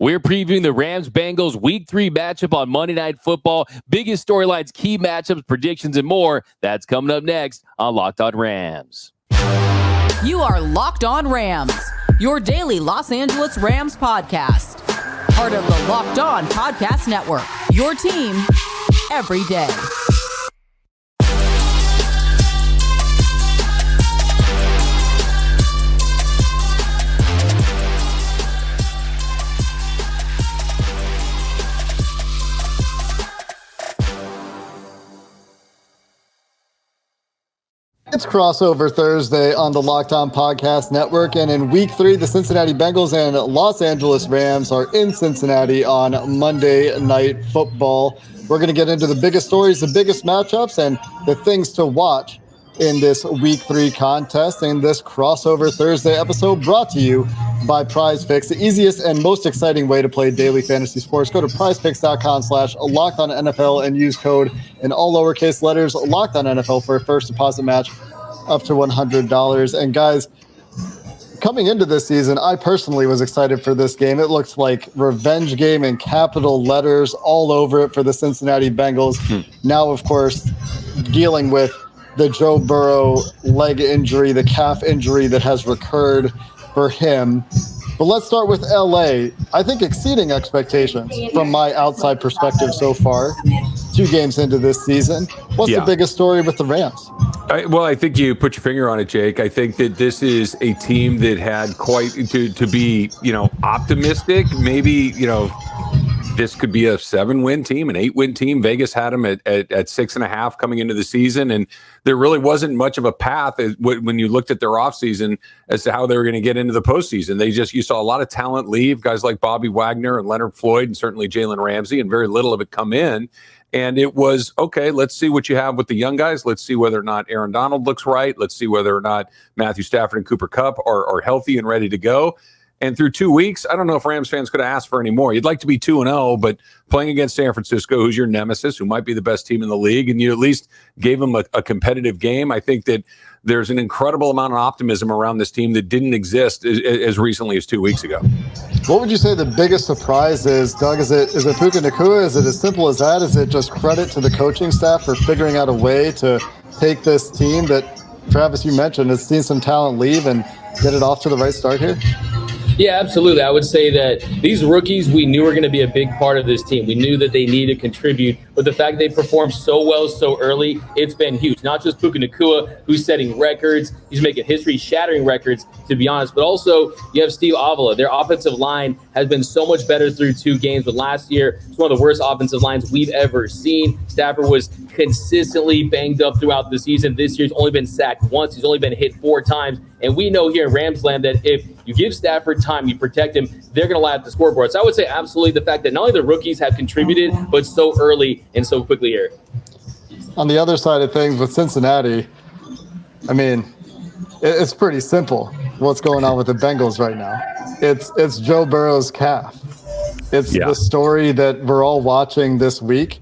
We're previewing the Rams-Bengals Week 3 matchup on Monday Night Football. Biggest storylines, key matchups, predictions, and more. That's coming up next on Locked On Rams. You are Locked On Rams, your daily Los Angeles Rams podcast. Part of the Locked On Podcast Network, your team every day. It's crossover Thursday on the Locked On Podcast Network, and in Week 3, the Cincinnati Bengals and Los Angeles Rams are in Cincinnati on Monday Night Football. We're going to get into the biggest stories, the biggest matchups, and the things to watch in this Week 3 contest. And this crossover Thursday episode brought to you by Prize Picks, the easiest and most exciting way to play daily fantasy sports. Go to prizepicks.com/LockedOnNFL and use code in all lowercase letters LockedOnNFL for a first deposit match up to $100. And guys, coming into this season, I personally was excited for this game. It looked like revenge game in capital letters all over it for the Cincinnati Bengals. Now, of course, dealing with the Joe Burrow leg injury, the calf injury that has recurred for him. But let's start with LA. I think exceeding expectations from my outside perspective so far, 2 games into this season. What's the biggest story with the Rams? I think you put your finger on it, Jake. I think that this is a team that had quite to be, optimistic. Maybe, this could be a 7-win team, an 8-win team. Vegas had them at 6.5 coming into the season, and there really wasn't much of a path when you looked at their offseason as to how they were going to get into the postseason. You saw a lot of talent leave, guys like Bobby Wagner and Leonard Floyd, and certainly Jalen Ramsey, and very little of it come in. And it was, okay, let's see what you have with the young guys. Let's see whether or not Aaron Donald looks right. Let's see whether or not Matthew Stafford and Cooper Kupp are healthy and ready to go. And through 2 weeks, I don't know if Rams fans could have asked for any more. You'd like to be 2-0, but playing against San Francisco, who's your nemesis, who might be the best team in the league, and you at least gave them a competitive game. I think that there's an incredible amount of optimism around this team that didn't exist as recently as 2 weeks ago. What would you say the biggest surprise is, Doug? Is it Puka Nacua? Is it as simple as that? Is it just credit to the coaching staff for figuring out a way to take this team that, Travis, you mentioned, has seen some talent leave and get it off to the right start here? Yeah, absolutely. I would say that these rookies, we knew were going to be a big part of this team. We knew that they needed to contribute, but the fact they performed so well so early, it's been huge. Not just Puka Nacua, who's setting records. He's making history-shattering records, to be honest. But also, you have Steve Avila. Their offensive line has been so much better through 2 games. But last year, it's one of the worst offensive lines we've ever seen. Stafford was consistently banged up throughout the season. This year, he's only been sacked once. He's only been hit 4 times. And we know here in Ramsland that if you give Stafford time, you protect him, they're going to light up the scoreboard. So I would say absolutely the fact that not only the rookies have contributed, but so early and so quickly here. On the other side of things with Cincinnati, I mean, it's pretty simple what's going on with the Bengals right now. It's Joe Burrow's calf. It's the story that we're all watching this week.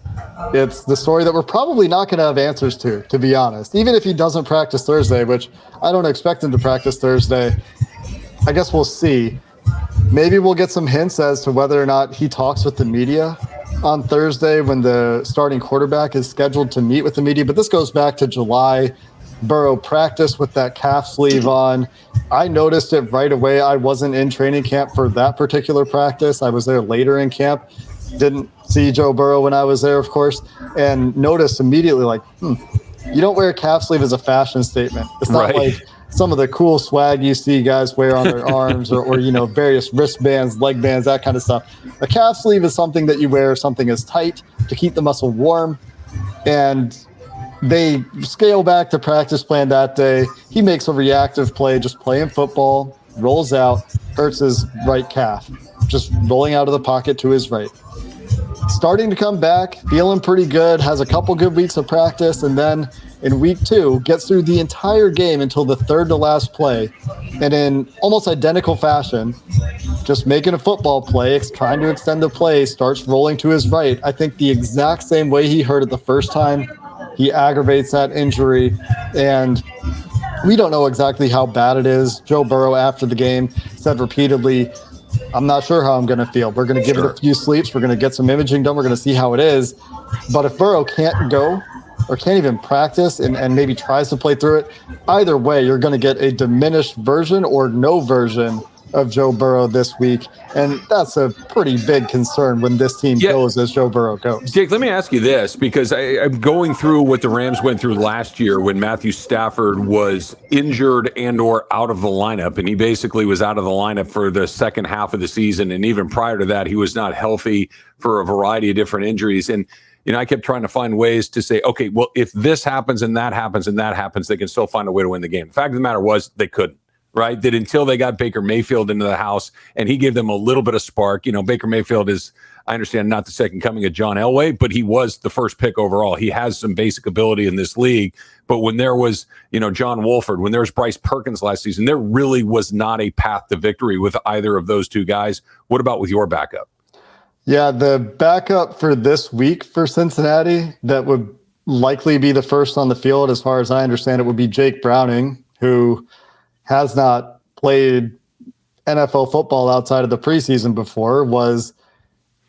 It's the story that we're probably not going to have answers to be honest. Even if he doesn't practice Thursday, which I don't expect him to practice Thursday, I guess we'll see. Maybe we'll get some hints as to whether or not he talks with the media on Thursday when the starting quarterback is scheduled to meet with the media. But this goes back to July. Burrow practiced with that calf sleeve on. I noticed it right away. I wasn't in training camp for that particular practice. I was there later in camp. Didn't see Joe Burrow when I was there, of course, and noticed immediately, like, you don't wear a calf sleeve as a fashion statement. It's not like some of the cool swag you see guys wear on their arms or various wristbands, leg bands, that kind of stuff. A calf sleeve is something that you wear if something is tight to keep the muscle warm. And they scale back the practice plan that day. He makes a reactive play, just playing football, rolls out, hurts his right calf, just rolling out of the pocket to his right. Starting to come back, feeling pretty good, has a couple good weeks of practice, and then in week 2, gets through the entire game until the third to last play, and in almost identical fashion, just making a football play, trying to extend the play, starts rolling to his right. I think the exact same way he hurt it the first time, he aggravates that injury, and we don't know exactly how bad it is. Joe Burrow, after the game, said repeatedly, I'm not sure how I'm going to feel. We're going to give it a few sleeps. We're going to get some imaging done. We're going to see how it is. But if Burrow can't go or can't even practice and maybe tries to play through it, either way, you're going to get a diminished version or no version of Joe Burrow this week. And that's a pretty big concern when this team goes as Joe Burrow goes. Jake, let me ask you this, because I'm going through what the Rams went through last year when Matthew Stafford was injured and or out of the lineup. And he basically was out of the lineup for the second half of the season. And even prior to that, he was not healthy for a variety of different injuries. And I kept trying to find ways to say, okay, well, if this happens and that happens and that happens, they can still find a way to win the game. The fact of the matter was they couldn't. Right? That until they got Baker Mayfield into the house and he gave them a little bit of spark. Baker Mayfield is, I understand, not the second coming of John Elway, but he was the first pick overall. He has some basic ability in this league. But when there was, John Wolford, when there was Bryce Perkins last season, there really was not a path to victory with either of those two guys. What about with your backup? Yeah, the backup for this week for Cincinnati that would likely be the first on the field, as far as I understand it, would be Jake Browning, who has not played NFL football outside of the preseason before, was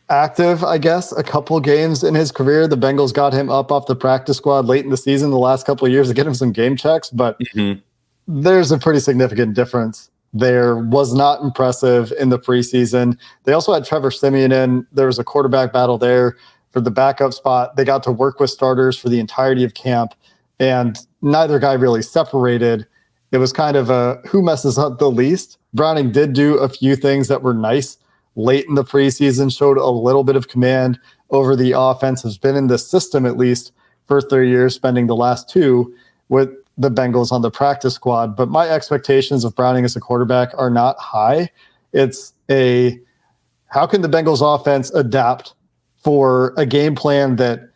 active, I guess, a couple games in his career. The Bengals got him up off the practice squad late in the season the last couple of years to get him some game checks, but there's a pretty significant difference there. Was not impressive in the preseason. They also had Trevor Siemian in. There was a quarterback battle there for the backup spot. They got to work with starters for the entirety of camp, and neither guy really separated. It was kind of a who messes up the least. Browning did do a few things that were nice late in the preseason, showed a little bit of command over the offense, has been in the system at least for 3 years, spending the last 2 with the Bengals on the practice squad. But my expectations of Browning as a quarterback are not high. It's how can the Bengals offense adapt for a game plan that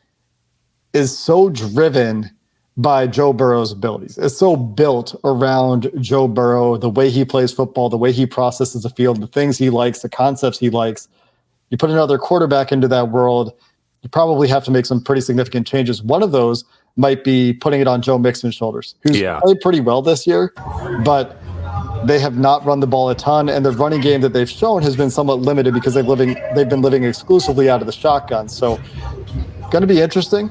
is so driven by Joe Burrow's abilities? It's so built around Joe Burrow, the way he plays football, the way he processes the field, the things he likes, the concepts he likes. You put another quarterback into that world, you probably have to make some pretty significant changes. One of those might be putting it on Joe Mixon's shoulders, who's played pretty well this year, but they have not run the ball a ton, and the running game that they've shown has been somewhat limited because they've been living exclusively out of the shotgun. So going to be interesting.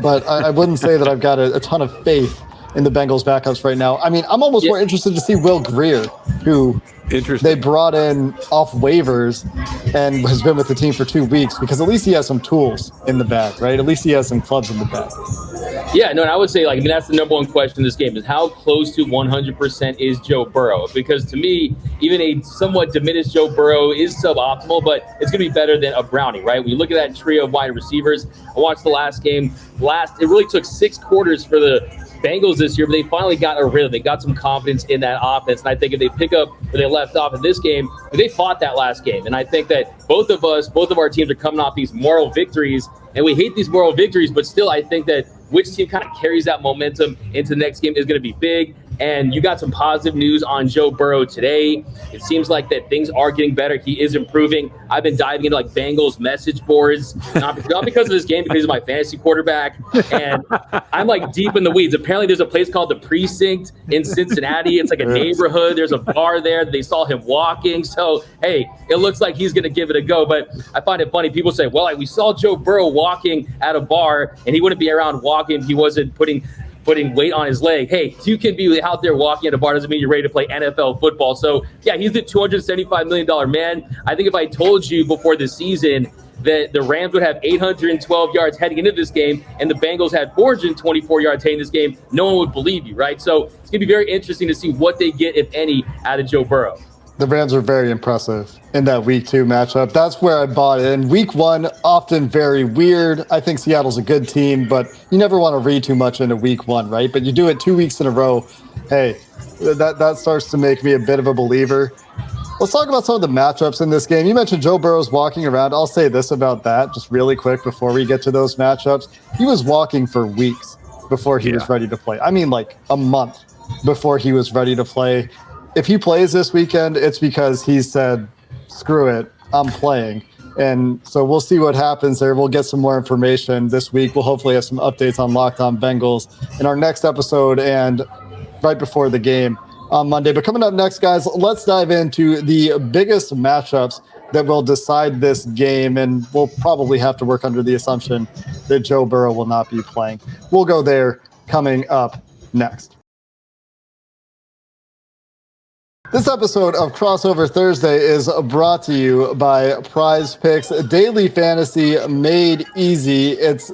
But I wouldn't say that I've got a ton of faith in the Bengals backups right now. I mean, I'm almost more interested to see Will Grier, who they brought in off waivers and has been with the team for 2 weeks, because at least he has some tools in the bag, right? At least he has some clubs in the bag. Yeah, no, and I would say, that's the number one question in this game is how close to 100% is Joe Burrow? Because to me, even a somewhat diminished Joe Burrow is suboptimal, but it's going to be better than a Browning, right? When you look at that trio of wide receivers, I watched the last game. It really took 6 quarters for the Bengals this year, but they finally got a rhythm. They got some confidence in that offense. And I think if they pick up where they left off in this game, they fought that last game. And I think that both of our teams are coming off these moral victories, and we hate these moral victories, but still I think that which team kind of carries that momentum into the next game is going to be big. And you got some positive news on Joe Burrow today. It seems like that things are getting better. He is improving. I've been diving into Bengals message boards, not because of this game, because he's my fantasy quarterback. And I'm deep in the weeds. Apparently there's a place called the Precinct in Cincinnati. It's like a neighborhood. There's a bar there. They saw him walking. So, hey, it looks like he's going to give it a go. But I find it funny. People say, well, we saw Joe Burrow walking at a bar, and he wouldn't be around walking if he wasn't putting weight on his leg. Hey, you can be out there walking at a bar doesn't mean you're ready to play NFL football. So, yeah, he's the $275 million man. I think if I told you before the season that the Rams would have 812 yards heading into this game and the Bengals had 424 yards heading this game, no one would believe you, right? So it's going to be very interesting to see what they get, if any, out of Joe Burrow. The Rams are very impressive in that Week 2 matchup. That's where I bought in. Week 1, often very weird. I think Seattle's a good team, but you never want to read too much into Week 1, right? But you do it 2 weeks in a row. Hey, that starts to make me a bit of a believer. Let's talk about some of the matchups in this game. You mentioned Joe Burrow's walking around. I'll say this about that just really quick before we get to those matchups. He was walking for weeks before he was ready to play. I mean, a month before he was ready to play. If he plays this weekend, it's because he said, screw it, I'm playing. And so we'll see what happens there. We'll get some more information this week. We'll hopefully have some updates on Locked On Bengals in our next episode and right before the game. on Monday. But coming up next, guys, let's dive into the biggest matchups that will decide this game, and we'll probably have to work under the assumption that Joe Burrow will not be playing. We'll go there coming up next. This episode of Crossover Thursday is brought to you by Prize Picks, daily fantasy made easy. It's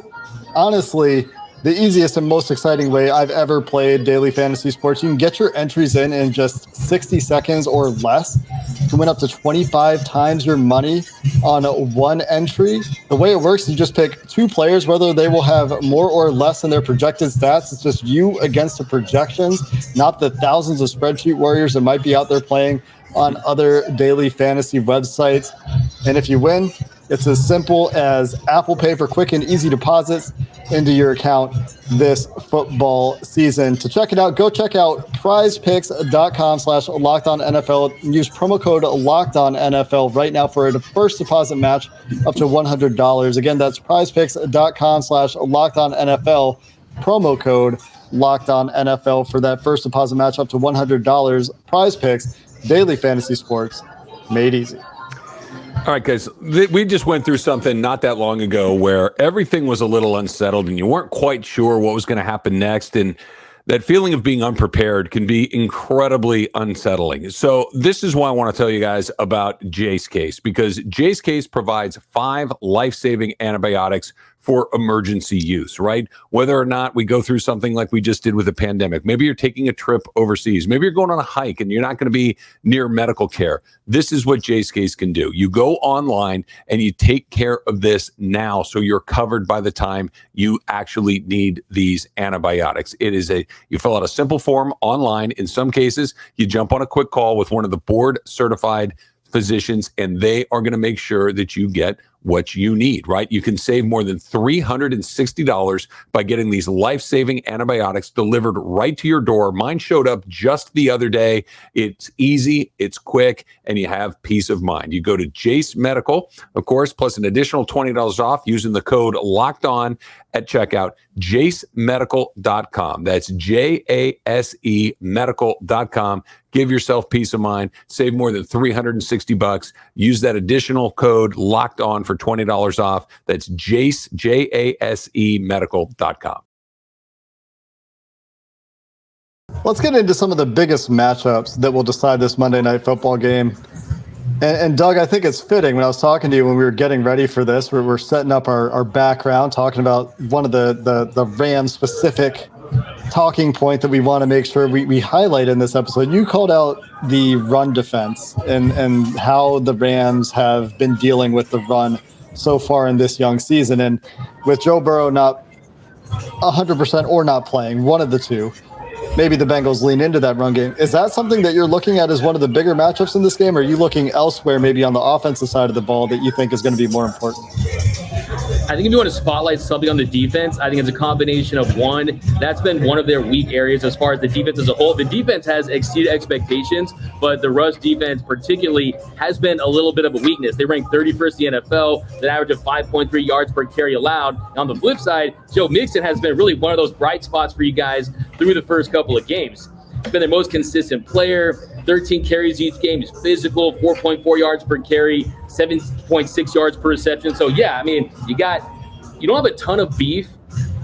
honestly the easiest and most exciting way I've ever played daily fantasy sports. You can get your entries in just 60 seconds or less. You can win up to 25 times your money on one entry. The way it works, you just pick two players, whether they will have more or less in their projected stats. It's just you against the projections, not the thousands of spreadsheet warriors that might be out there playing on other daily fantasy websites. And if you win, it's as simple as Apple Pay for quick and easy deposits into your account this football season. To check it out, go check out prizepicks.com/LockedOnNFL and use promo code LockedOnNFL right now for a first deposit match up to $100. Again, that's prizepicks.com/LockedOnNFL, promo code LockedOnNFL for that first deposit match up to $100. Prize Picks, daily fantasy sports made easy. All right, guys, we just went through something not that long ago where everything was a little unsettled and you weren't quite sure what was going to happen next. And that feeling of being unprepared can be incredibly unsettling. So this is why I want to tell you guys about Jace Case, because Jace Case provides 5 life-saving antibiotics for emergency use, right? Whether or not we go through something like we just did with the pandemic, maybe you're taking a trip overseas, maybe you're going on a hike and you're not going to be near medical care. This is what Jace Case can do. You go online and you take care of this now so you're covered by the time you actually need these antibiotics. You fill out a simple form online. In some cases, you jump on a quick call with one of the board certified physicians, and they are going to make sure that you get what you need, right? You can save more than $360 by getting these life-saving antibiotics delivered right to your door. Mine showed up just the other day. It's easy, it's quick, and you have peace of mind. You go to Jace Medical, of course, plus an additional $20 off using the code LOCKEDON at checkout, jacemedical.com. That's JASE medical.com. Give yourself peace of mind. Save more than $360. Use that additional code locked on for $20 off. That's Jace, JASE medical.com. Let's get into some of the biggest matchups that will decide this Monday Night Football game. And Doug, I think it's fitting when I was talking to you when we were getting ready for this, we're setting up our background, talking about one of the Rams specific talking point that we want to make sure we highlight in this episode. You called out the run defense and how the Rams have been dealing with the run so far in this young season. And with Joe Burrow not 100% or not playing, one of the two, maybe the Bengals lean into that run game. Is that something that you're looking at as one of the bigger matchups in this game? Or are you looking elsewhere, maybe on the offensive side of the ball, that you think is going to be more important? I think if you want to spotlight something on the defense, I think it's a combination of one. That's been one of their weak areas as far as the defense as a whole. The defense has exceeded expectations, but the rush defense particularly has been a little bit of a weakness. They rank 31st in the NFL, with an average of 5.3 yards per carry allowed. On the flip side, Joe Mixon has been really one of those bright spots for you guys through the first couple of games. He's been their most consistent player, 13 carries each game. He's physical, 4.4 yards per carry, 7.6 yards per reception. So, yeah, I mean, you don't have a ton of beef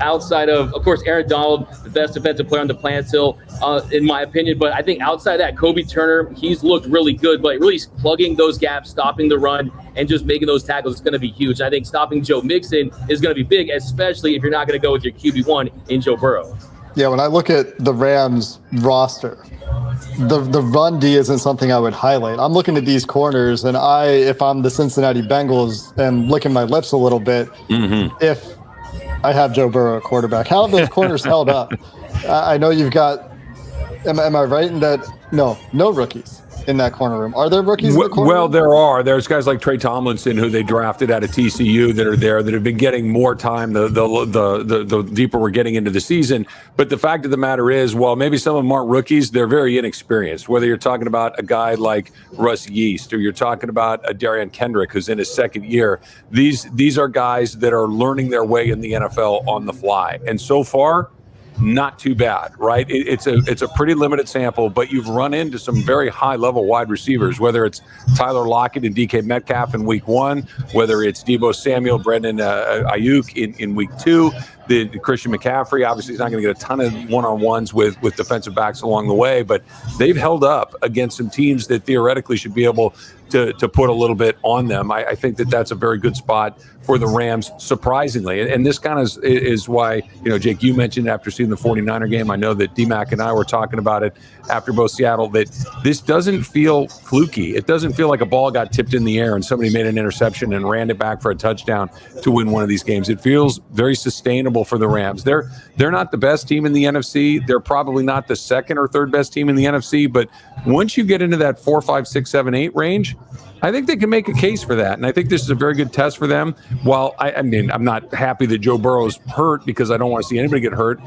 outside of course, Aaron Donald, the best defensive player on the planet still, in my opinion. But I think outside that, Kobe Turner, he's looked really good, but really plugging those gaps, stopping the run, and just making those tackles is going to be huge. I think stopping Joe Mixon is going to be big, especially if you're not going to go with your QB1 in Joe Burrow. Yeah, when I look at the Rams roster, the run D isn't something I would highlight. I'm looking at these corners, and if I'm the Cincinnati Bengals, am licking my lips a little bit if I have Joe Burrow at quarterback. How have those corners held up? I know you've got, am I right in that? No rookies in that corner room. Are there rookies in the corner room? Well, there's guys like Trey Tomlinson, who they drafted out of TCU, that are there, that have been getting more time the deeper we're getting into the season. But the fact of the matter is, while maybe some of them aren't rookies, they're very inexperienced. Whether you're talking about a guy like Russ Yeast, or you're talking about a Darian Kendrick, who's in his second year, these are guys that are learning their way in the NFL on the fly. And so far, not too bad, right? It's a pretty limited sample, but you've run into some very high-level wide receivers, whether it's Tyler Lockett and DK Metcalf in week 1, whether it's Deebo Samuel, Brendan Ayuk in week 2, the Christian McCaffrey. Obviously, he's not going to get a ton of one-on-ones with defensive backs along the way, but they've held up against some teams that theoretically should be able to put a little bit on them. I think that's a very good spot for the Rams, surprisingly. And this kind of is why, Jake, you mentioned after seeing the 49er game, I know that D-Mac and I were talking about it after both Seattle, that this doesn't feel fluky. It doesn't feel like a ball got tipped in the air and somebody made an interception and ran it back for a touchdown to win one of these games. It feels very sustainable for the Rams. They're not the best team in the NFC. They're probably not the second or third best team in the NFC, but once you get into that 4, 5, 6, 7, 8 range, I think they can make a case for that. And I think this is a very good test for them. While I'm not happy that Joe Burrow's hurt because I don't want to see anybody get hurt.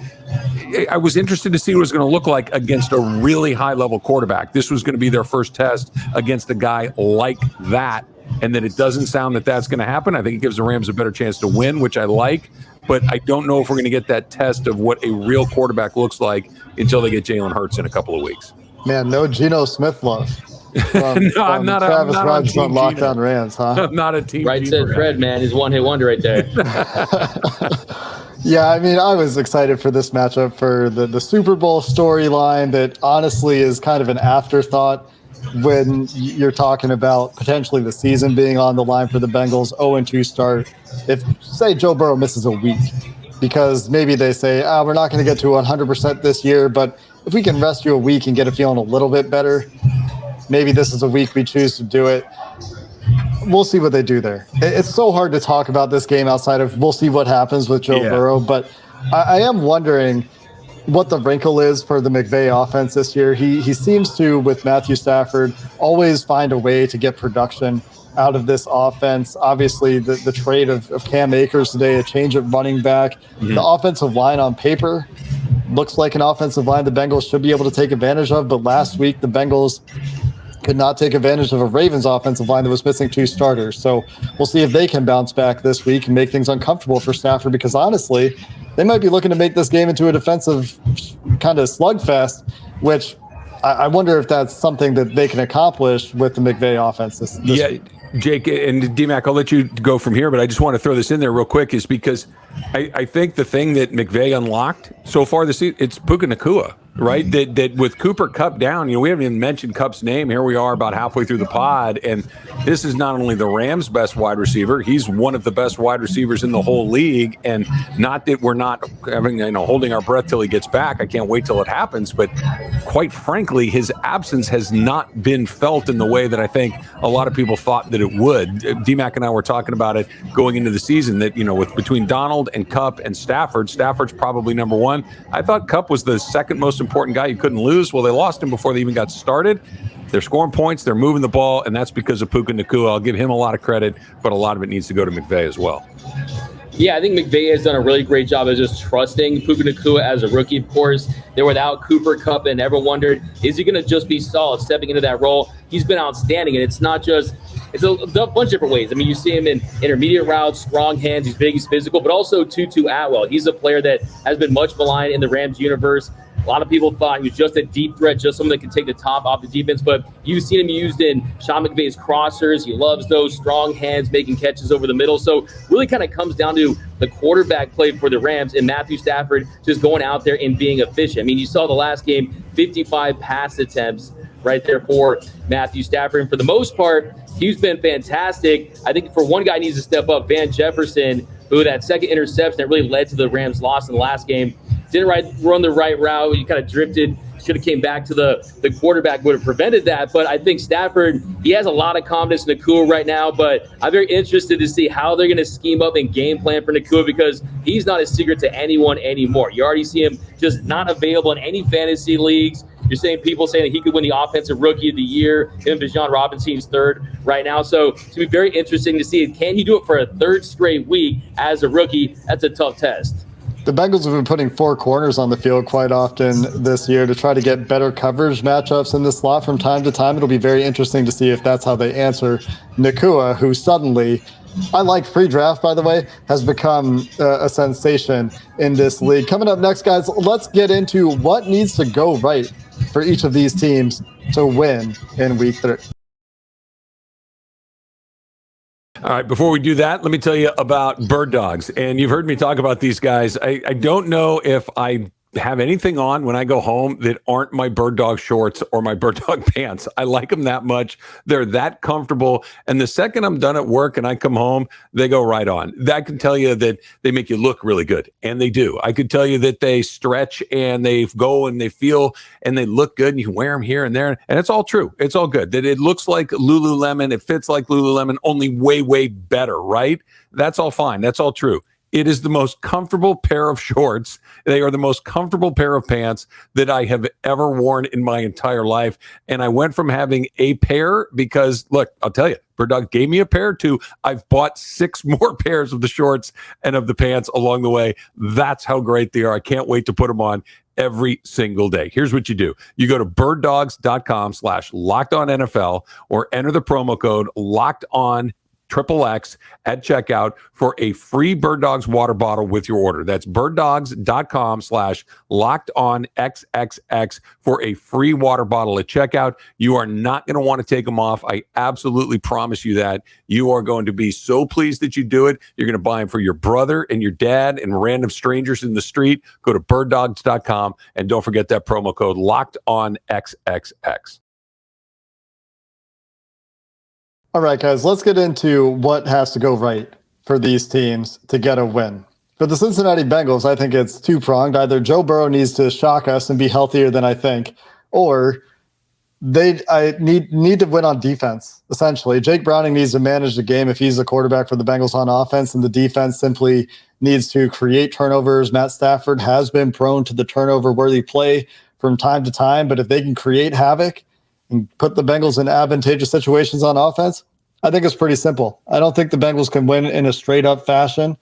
I was interested to see what it was going to look like against a really high-level quarterback. This was going to be their first test against a guy like that. And that it doesn't sound that that's going to happen. I think it gives the Rams a better chance to win, which I like. But I don't know if we're going to get that test of what a real quarterback looks like until they get Jalen Hurts in a couple of weeks. Man, no Geno Smith love. I'm not Travis on Rogers Team on Geno. Lockdown Rams, huh? I'm not a team. Right said Fred, man. His one-hit wonder right there. Yeah, I was excited for this matchup for the Super Bowl storyline that honestly is kind of an afterthought when you're talking about potentially the season being on the line for the Bengals, 0-2 start. If, say, Joe Burrow misses a week, because maybe they say, we're not going to get to 100% this year, but if we can rest you a week and get it feeling a little bit better, maybe this is a week we choose to do it. We'll see what they do there. It's so hard to talk about this game outside of we'll see what happens with Joe Burrow, but I am wondering what the wrinkle is for the McVay offense this year. He seems to, with Matthew Stafford, always find a way to get production out of this offense. Obviously, the trade of Cam Akers today, a change at running back. The offensive line on paper looks like an offensive line the Bengals should be able to take advantage of, but last week the Bengals could not take advantage of a Ravens offensive line that was missing 2 starters. So we'll see if they can bounce back this week and make things uncomfortable for Stafford, because honestly, they might be looking to make this game into a defensive kind of slugfest, which I wonder if that's something that they can accomplish with the McVay offense this week. Jake and D-Mac, I'll let you go from here, but I just want to throw this in there real quick is because I think the thing that McVay unlocked so far this season, it's Puka Nacua, right? That with Cooper Kupp down, we haven't even mentioned Kupp's name. Here we are about halfway through the pod, and this is not only the Rams' best wide receiver, he's one of the best wide receivers in the whole league, and not that we're not holding our breath till he gets back. I can't wait till it happens, but quite frankly, his absence has not been felt in the way that I think a lot of people thought that it would. D-Mac and I were talking about it going into the season that, with between Donald and Kupp and Stafford's probably number one. I thought Kupp was the second most important guy you couldn't lose. Well, they lost him before they even got started. They're scoring points, they're moving the ball, and that's because of Puka Nacua. I'll give him a lot of credit, but a lot of it needs to go to McVay as well. Yeah, I think McVay has done a really great job of just trusting Puka Nacua as a rookie. Of course, they're without Cooper Kupp, and everyone wondered, is he going to just be solid stepping into that role? He's been outstanding, and it's not just – it's a bunch of different ways. I mean, you see him in intermediate routes, strong hands, he's big, he's physical, but also Tutu Atwell. He's a player that has been much maligned in the Rams universe. A lot of people thought he was just a deep threat, just someone that could take the top off the defense, but you've seen him used in Sean McVay's crossers. He loves those strong hands, making catches over the middle. So really kind of comes down to the quarterback play for the Rams and Matthew Stafford just going out there and being efficient. I mean, you saw the last game, 55 pass attempts right there for Matthew Stafford. And for the most part, he's been fantastic. I think for one guy needs to step up, Van Jefferson, who that second interception that really led to the Rams' loss in the last game. Didn't run the right route. He kind of drifted. Should have came back to the quarterback, would have prevented that. But I think Stafford, he has a lot of confidence in Nacua right now. But I'm very interested to see how they're going to scheme up and game plan for Nacua, because he's not a secret to anyone anymore. You already see him just not available in any fantasy leagues. You're saying people saying that he could win the Offensive Rookie of the Year. Him and Bijan Robinson's third right now. So it's going to be very interesting to see. Can he do it for a third straight week as a rookie? That's a tough test. The Bengals have been putting 4 corners on the field quite often this year to try to get better coverage matchups in the slot from time to time. It'll be very interesting to see if that's how they answer Nacua, who suddenly I like free draft, by the way, has become a sensation in this league. Coming up next, guys, let's get into what needs to go right for each of these teams to win in week 3. All right, before we do that, let me tell you about Bird Dogs. And you've heard me talk about these guys. I don't know if I have anything on when I go home that aren't my Bird Dog shorts or my Bird Dog pants. I like them that much. They're that comfortable. And the second I'm done at work and I come home, they go right on. That can tell you that they make you look really good. And they do. I could tell you that they stretch and they go and they feel and they look good and you can wear them here and there. And it's all true. It's all good. That it looks like Lululemon. It fits like Lululemon, only way, way better, right? That's all fine. That's all true. It is the most comfortable pair of shorts. They are the most comfortable pair of pants that I have ever worn in my entire life. And I went from having a pair because, look, I'll tell you, Bird Dog gave me a pair too. I've bought 6 more pairs of the shorts and of the pants along the way. That's how great they are. I can't wait to put them on every single day. Here's what you do. You go to birddogs.com/LockedOnNFL or enter the promo code LockedOn XXX at checkout for a free Bird Dogs water bottle with your order. That's birddogs.com/LockedOnXXX for a free water bottle at checkout. You are not going to want to take them off. I absolutely promise you that. You are going to be so pleased that you do it. You're going to buy them for your brother and your dad and random strangers in the street. Go to birddogs.com and don't forget that promo code LockedOnXXX. All right, guys, let's get into what has to go right for these teams to get a win. For the Cincinnati Bengals, I think it's two-pronged. Either Joe Burrow needs to shock us and be healthier than I think, or I need to win on defense, essentially. Jake Browning needs to manage the game if he's the quarterback for the Bengals on offense, and the defense simply needs to create turnovers. Matt Stafford has been prone to the turnover-worthy play from time to time, but if they can create havoc and put the Bengals in advantageous situations on offense, I think it's pretty simple. I don't think the Bengals can win in a straight-up fashion.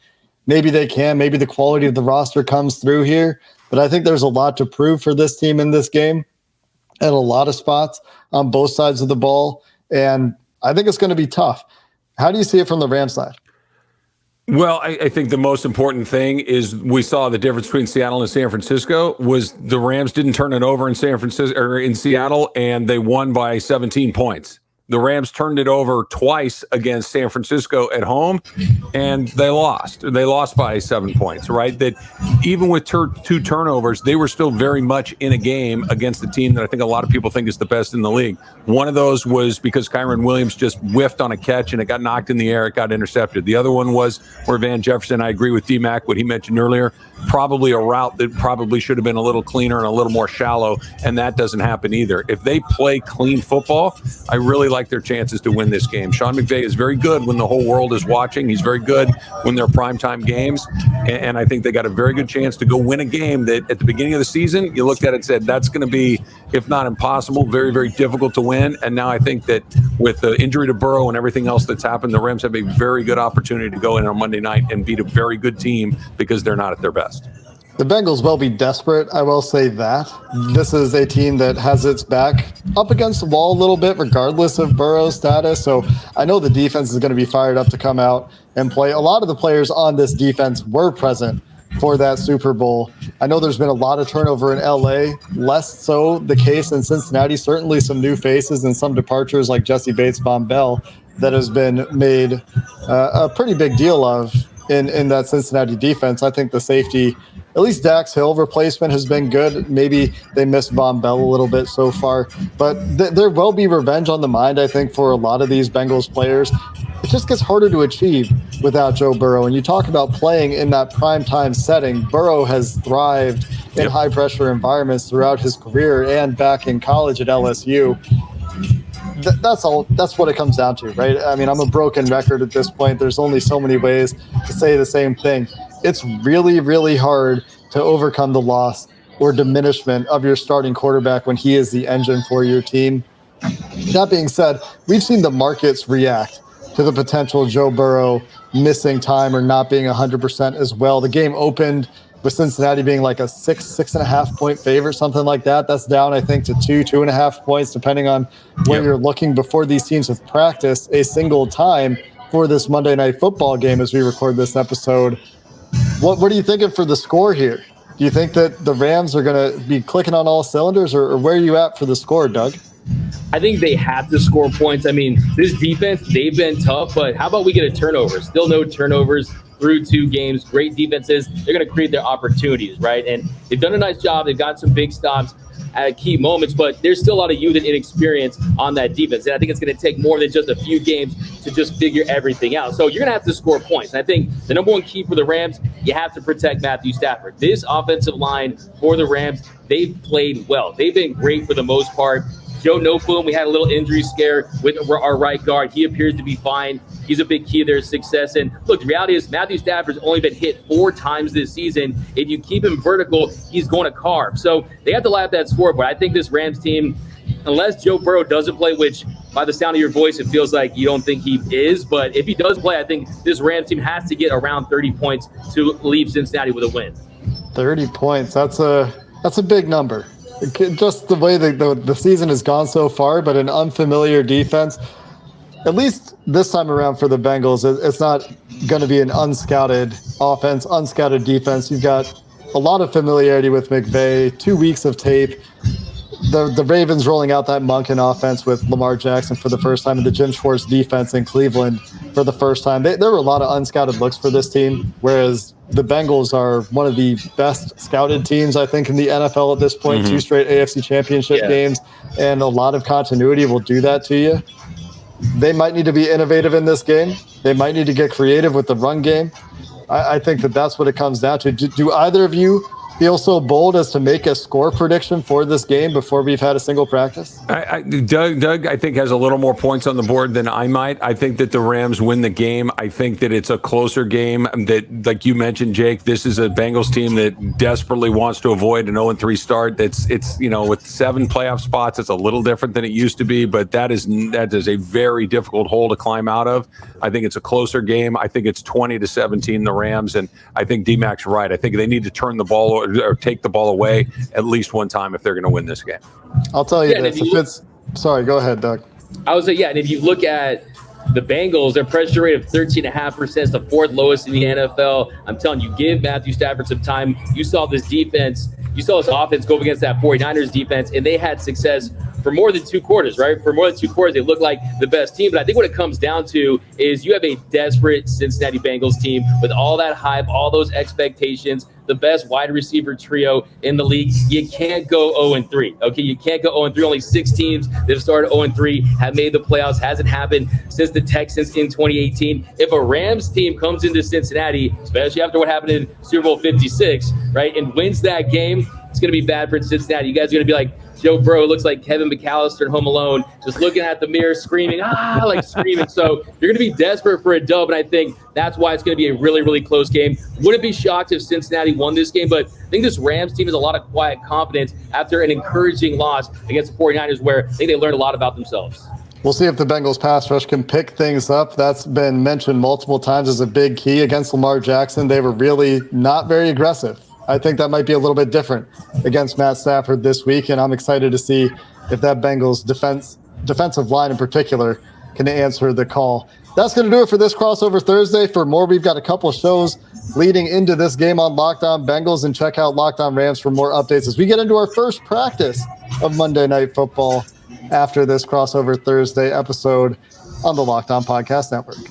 Maybe they can. Maybe the quality of the roster comes through here. But I think there's a lot to prove for this team in this game at a lot of spots on both sides of the ball. And I think it's going to be tough. How do you see it from the Rams side? Well, I think the most important thing is we saw the difference between Seattle and San Francisco was the Rams didn't turn it over in San Francisco or in Seattle, and they won by 17 points. The Rams turned it over twice against San Francisco at home, and they lost. They lost by 7 points, right? That even with 2 turnovers, they were still very much in a game against the team that I think a lot of people think is the best in the league. One of those was because Kyron Williams just whiffed on a catch, and it got knocked in the air. It got intercepted. The other one was where Van Jefferson, I agree with D-Mac, what he mentioned earlier, probably a route that probably should have been a little cleaner and a little more shallow, and that doesn't happen either. If they play clean football, I really like their chances to win this game. Sean McVay is very good when the whole world is watching. He's very good when they're primetime games, and I think they got a very good chance to go win a game that at the beginning of the season, you looked at it and said, that's going to be, if not impossible, very, very difficult to win. And now I think that with the injury to Burrow and everything else that's happened, the Rams have a very good opportunity to go in on Monday night and beat a very good team because they're not at their best. The Bengals will be desperate, I will say that. This is a team that has its back up against the wall a little bit, regardless of Burrow's status. So I know the defense is going to be fired up to come out and play. A lot of the players on this defense were present for that Super Bowl. I know there's been a lot of turnover in LA, less so the case in Cincinnati. Certainly some new faces and some departures like Jesse Bates, Von Bell, that has been made a pretty big deal of in that Cincinnati defense. I think the safety, at least Dax Hill replacement, has been good. Maybe they missed Von Bell a little bit so far, but there will be revenge on the mind, I think, for a lot of these Bengals players. It just gets harder to achieve without Joe Burrow. And you talk about playing in that primetime setting. Burrow has thrived in high-pressure environments throughout his career and back in college at LSU. That's all. That's what it comes down to, right? I mean, I'm a broken record at this point. There's only so many ways to say the same thing. It's really, really hard to overcome the loss or diminishment of your starting quarterback when he is the engine for your team. That being said, we've seen the markets react to the potential Joe Burrow missing time or not being 100% as well. The game opened with Cincinnati being like a 6.5 point favorite, something like that. That's down, I think, to 2.5 points, depending on where you're looking, before these teams have practiced a single time for this Monday Night Football game as we record this episode. What are you thinking for the score here? Do you think that the Rams are going to be clicking on all cylinders, or where are you at for the score, Doug? I think they have to score points. I mean, this defense, they've been tough, but how about we get a turnover? Still no turnovers through 2 games. Great defenses. They're going to create their opportunities, right? And they've done a nice job. They've got some big stops at key moments, but there's still a lot of youth and inexperience on that defense. And I think it's going to take more than just a few games to just figure everything out. So you're going to have to score points. And I think the number one key for the Rams, you have to protect Matthew Stafford. This offensive line for the Rams, they've played well. They've been great for the most part. Joe Noteboom, we had a little injury scare with our right guard. He appears to be fine. He's a big key to their success. And look, the reality is Matthew Stafford's only been hit 4 times this season. If you keep him vertical, he's going to carve. So they have to line up that scoreboard. I think this Rams team, unless Joe Burrow doesn't play, which by the sound of your voice, it feels like you don't think he is. But if he does play, I think this Rams team has to get around 30 points to leave Cincinnati with a win. 30 points. That's a big number. Just the way the season has gone so far, but an unfamiliar defense. At least this time around for the Bengals, it's not going to be an unscouted offense, unscouted defense. You've got a lot of familiarity with McVay, 2 weeks of tape. The Ravens rolling out that Monken offense with Lamar Jackson for the first time, and the Jim Schwartz defense in Cleveland for the first time. There were a lot of unscouted looks for this team, whereas the Bengals are one of the best scouted teams, I think, in the NFL at this point. 2 straight AFC championship games, and a lot of continuity will do that to you. They might need to be innovative in this game. They might need to get creative with the run game. I think that's what it comes down to. Do either of you feel so bold as to make a score prediction for this game before we've had a single practice? Doug, I think, has a little more points on the board than I might. I think that the Rams win the game. I think that it's a closer game. That, like you mentioned, Jake, this is a Bengals team that desperately wants to avoid an 0-3 start. It's with 7 playoff spots, it's a little different than it used to be, but that is a very difficult hole to climb out of. I think it's a closer game. I think it's 20-17 the Rams, and I think D-Mac's right. I think they need to turn the ball or take the ball away at least one time if they're going to win this game. I'll tell you this. Sorry, go ahead, Doug. I would say, and if you look at the Bengals, their pressure rate of 13.5% is the 4th lowest in the NFL. I'm telling you, give Matthew Stafford some time. You saw this defense. You saw this offense go against that 49ers defense, and they had success for more than 2 quarters, right? For more than 2 quarters, they look like the best team. But I think what it comes down to is you have a desperate Cincinnati Bengals team with all that hype, all those expectations, the best wide receiver trio in the league. You can't go 0-3, okay? You can't go 0-3. Only 6 teams that have started 0-3 have made the playoffs. Hasn't happened since the Texans in 2018. If a Rams team comes into Cincinnati, especially after what happened in Super Bowl 56, right, and wins that game, it's going to be bad for Cincinnati. You guys are going to be like, Joe Burrow looks like Kevin McAllister at Home Alone, just looking at the mirror, screaming, screaming. So you're going to be desperate for a dub, and I think that's why it's going to be a really, really close game. Wouldn't be shocked if Cincinnati won this game, but I think this Rams team has a lot of quiet confidence after an encouraging loss against the 49ers, where I think they learned a lot about themselves. We'll see if the Bengals pass rush can pick things up. That's been mentioned multiple times as a big key against Lamar Jackson. They were really not very aggressive. I think that might be a little bit different against Matt Stafford this week, and I'm excited to see if that Bengals defensive line in particular can answer the call. That's going to do it for this Crossover Thursday. For more, we've got a couple shows leading into this game on Locked On Bengals, and check out Locked On Rams for more updates as we get into our first practice of Monday Night Football after this Crossover Thursday episode on the Locked On Podcast Network.